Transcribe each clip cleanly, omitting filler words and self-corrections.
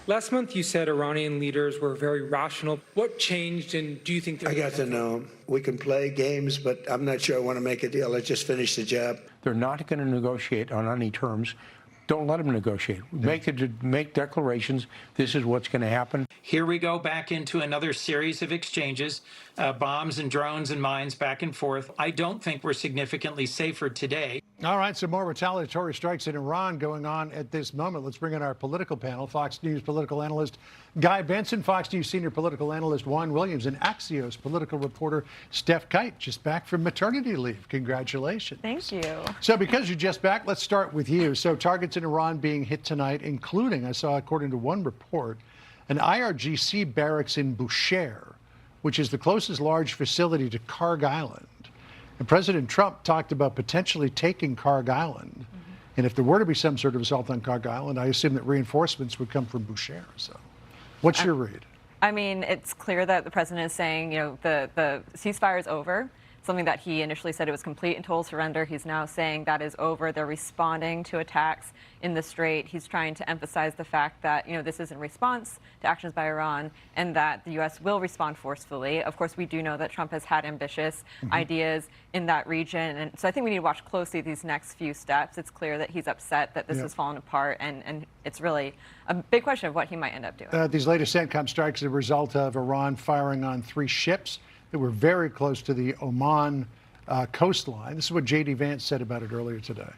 Last month, you said Iranian leaders were very rational. What changed, and do you think they're... I got to know them. We can play games, but I'm not sure I want to make a deal. Let's just finish the job. They're not going to negotiate on any terms. Don't let them negotiate. Make declarations. This is what's going to happen. Here we go back into another series of exchanges, bombs and drones and mines back and forth. I don't think we're significantly safer today. All right, some more retaliatory strikes in Iran going on at this moment. Let's bring in our political panel. Fox News political analyst Guy Benson, Fox News senior political analyst Juan Williams, and Axios political reporter Steph Kite, just back from maternity leave. Congratulations. Thank you. So because you're just back, let's start with you. So targets in Iran being hit tonight, including, I saw according to one report, an IRGC barracks in Bushehr, which is the closest large facility to Kharg Island. And President Trump talked about potentially taking Kharg Island. And if there were to be some sort of assault on Kharg Island, I assume that reinforcements would come from Bushehr. So what's your read? I mean, it's clear that the president is saying, you know, the ceasefire is over. Something that he initially said it was complete and total surrender. He's now saying that is over. They're responding to attacks in the Strait. He's trying to emphasize the fact that, you know, this is in response to actions by Iran and that the U.S. will respond forcefully. Of course, we do know that Trump has had ambitious ideas in that region. And so I think we need to watch closely these next few steps. It's clear that he's upset that this has fallen apart. And it's really a big question of what he might end up doing. These latest CENTCOM strikes are a result of Iran firing on 3 ships that were very close to the Oman coastline. This is what J.D. Vance said about it earlier today.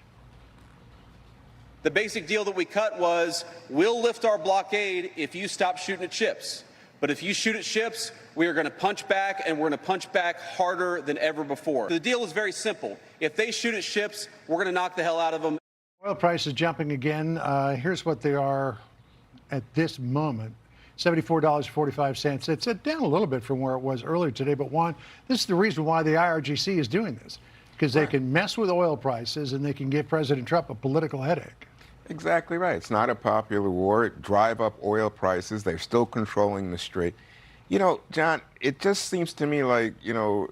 The basic deal that we cut was, we'll lift our blockade if you stop shooting at ships. But if you shoot at ships, we are going to punch back, and we're going to punch back harder than ever before. The deal is very simple. If they shoot at ships, we're going to knock the hell out of them. Oil prices jumping again. Here's what they are at this moment. $74.45. It's down a little bit from where it was earlier today. But Juan, this is the reason why the IRGC is doing this, because they can mess with oil prices and they can give President Trump a political headache. Exactly right. It's not a popular war. It drive up oil prices. They're still controlling the Strait. You know, John, it just seems to me like, you know,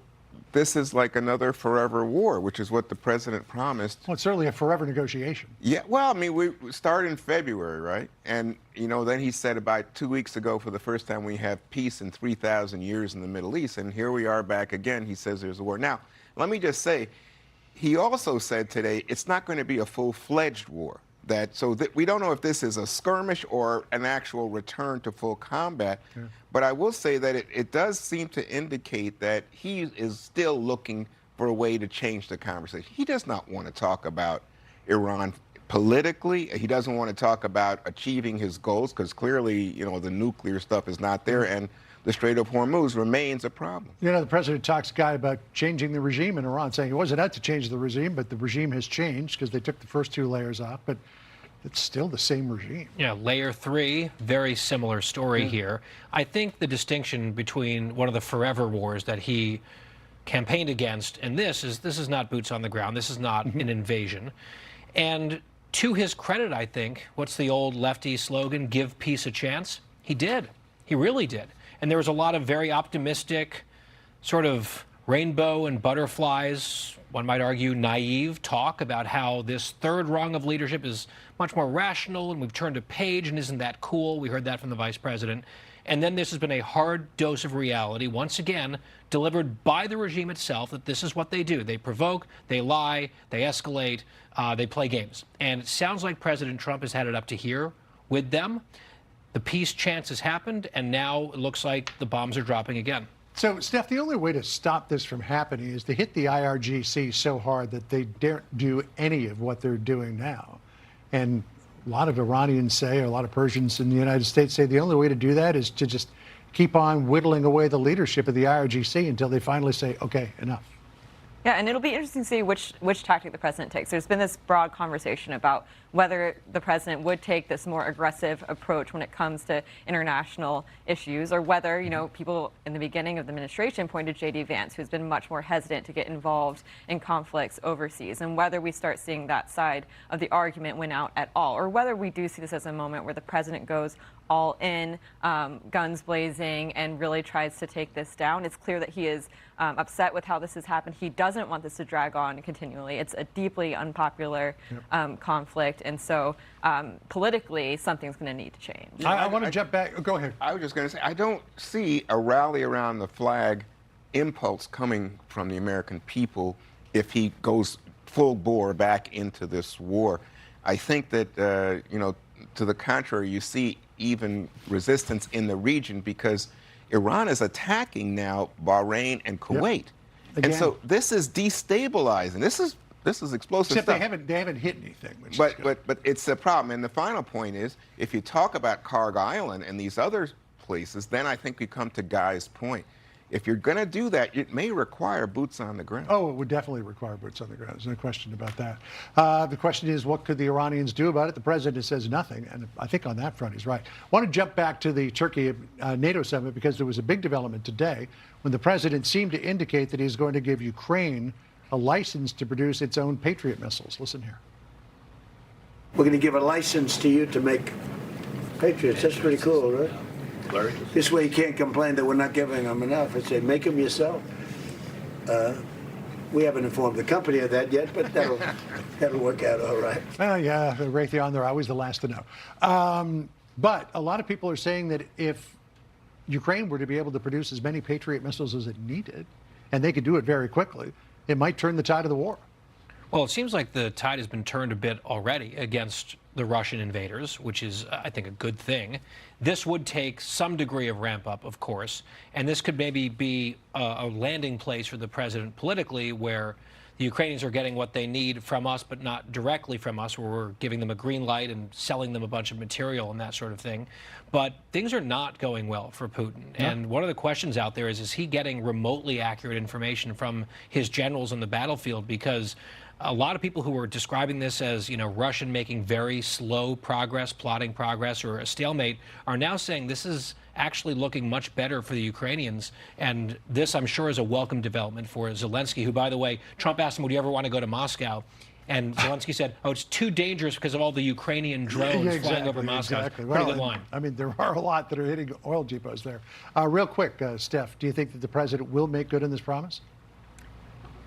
this is like another forever war, which is what the president promised. Well, it's certainly a forever negotiation. Yeah, well, I mean, we started in February, right? And, you know, then he said about 2 weeks ago, for the first time, we have peace in 3,000 years in the Middle East. And here we are back again. He says there's a war. Now, let me just say, he also said today it's not going to be a full-fledged war. So we don't know if this is a skirmish or an actual return to full combat. Yeah. But I will say that it does seem to indicate that he is still looking for a way to change the conversation. He does not want to talk about Iran politically. He doesn't want to talk about achieving his goals, because clearly, you know, the nuclear stuff is not there, and the Strait of Hormuz remains a problem. You know, the president talks, Guy, about changing the regime in Iran, saying he wasn't out to change the regime, but the regime has changed because they took the first 2 layers off. But it's still the same regime. Yeah, layer 3, very similar story here. I think the distinction between one of the forever wars that he campaigned against and this is not boots on the ground. This is not an invasion. And to his credit, I think, what's the old lefty slogan, give peace a chance? He did. He really did. And there was a lot of very optimistic, sort of rainbow and butterflies, one might argue naive talk about how this third rung of leadership is much more rational and we've turned a page and isn't that cool? We heard that from the vice president. And then this has been a hard dose of reality, once again, delivered by the regime itself, that this is what they do. They provoke, they lie, they escalate, they play games. And it sounds like President Trump has had it up to here with them. The peace chance has happened, and now it looks like the bombs are dropping again. So, Steph, the only way to stop this from happening is to hit the IRGC so hard that they daren't do any of what they're doing now. And a lot of Iranians say, or a lot of Persians in the United States say, the only way to do that is to just keep on whittling away the leadership of the IRGC until they finally say, okay, enough. Yeah, and it'll be interesting to see which tactic the president takes. There's been this broad conversation about whether the president would take this more aggressive approach when it comes to international issues, or whether, you know, people in the beginning of the administration pointed J.D. Vance, who's been much more hesitant to get involved in conflicts overseas, and whether we start seeing that side of the argument win out at all, or whether we do see this as a moment where the president goes all in, guns blazing, and really tries to take this down. It's clear that he is upset with how this has happened. He doesn't want this to drag on continually. It's a deeply unpopular conflict, and so politically, something's going to need to change. I want to jump back. Go ahead. I was just going to say, I don't see a rally around the flag impulse coming from the American people if he goes full bore back into this war. I think that, you know, to the contrary, you see even resistance in the region because Iran is attacking now Bahrain and Kuwait. And so this is destabilizing. This is explosive Except stuff. they haven't hit anything. Which But it's a problem. And the final point is, if you talk about Kharg Island and these other places, then I think we come to Guy's point. If you're going to do that, it may require boots on the ground. Oh, it would definitely require boots on the ground. There's no question about that. The question is, what could the Iranians do about it? The president says nothing, and I think on that front he's right. I want to jump back to the Turkey NATO summit because there was a big development today when the president seemed to indicate that he's going to give Ukraine a license to produce its own Patriot missiles. Listen here. We're going to give a license to you to make Patriots. That's pretty cool, right? This way you can't complain that we're not giving them enough. I say, make them yourself. We haven't informed the company of that yet, but that'll work out all right. Well, yeah, Raytheon, they're always the last to know. But a lot of people are saying that if Ukraine were to be able to produce as many Patriot missiles as it needed, and they could do it very quickly, it might turn the tide of the war. Well, it seems like the tide has been turned a bit already against the Russian invaders, which is, I think, a good thing. This would take some degree of ramp up, of course, and this could maybe be a landing place for the president politically where the Ukrainians are getting what they need from us, but not directly from us, where we're giving them a green light and selling them a bunch of material and that sort of thing. But things are not going well for Putin. Yeah. And one of the questions out there is he getting remotely accurate information from his generals on the battlefield? Because a lot of people who are describing this as, you know, Russian making very slow progress, plotting progress, or a stalemate, are now saying this is actually looking much better for the Ukrainians. And this, I'm sure, is a welcome development for Zelensky, who, by the way, Trump asked him, would you ever want to go to Moscow? And Zelensky said, oh, it's too dangerous because of all the Ukrainian drones flying over Moscow. Exactly. Pretty good line. I mean, there are a lot that are hitting oil depots there. Real quick, Steph, do you think that the president will make good on this promise?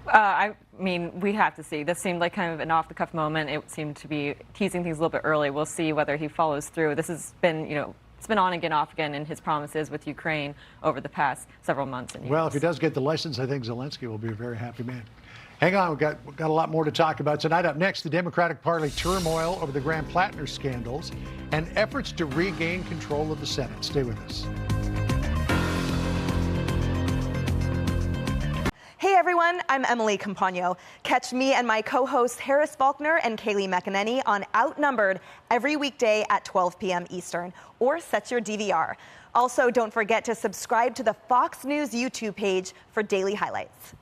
I mean, we have to see. This seemed like kind of an off-the-cuff moment. It seemed to be teasing things a little bit early. We'll see whether he follows through. This has been, you know, it's been on again, off again in his promises with Ukraine over the past several months and years. Well, if he does get the license, I think Zelensky will be a very happy man. Hang on, we've got a lot more to talk about tonight. Up next, the Democratic Party turmoil over the Graham Plattner scandals and efforts to regain control of the Senate. Stay with us. Hey everyone, I'm Emily Campagno. Catch me and my co-hosts Harris Faulkner and Kaylee McEnany on Outnumbered every weekday at 12 p.m. Eastern, or set your DVR. Also, don't forget to subscribe to the Fox News YouTube page for daily highlights.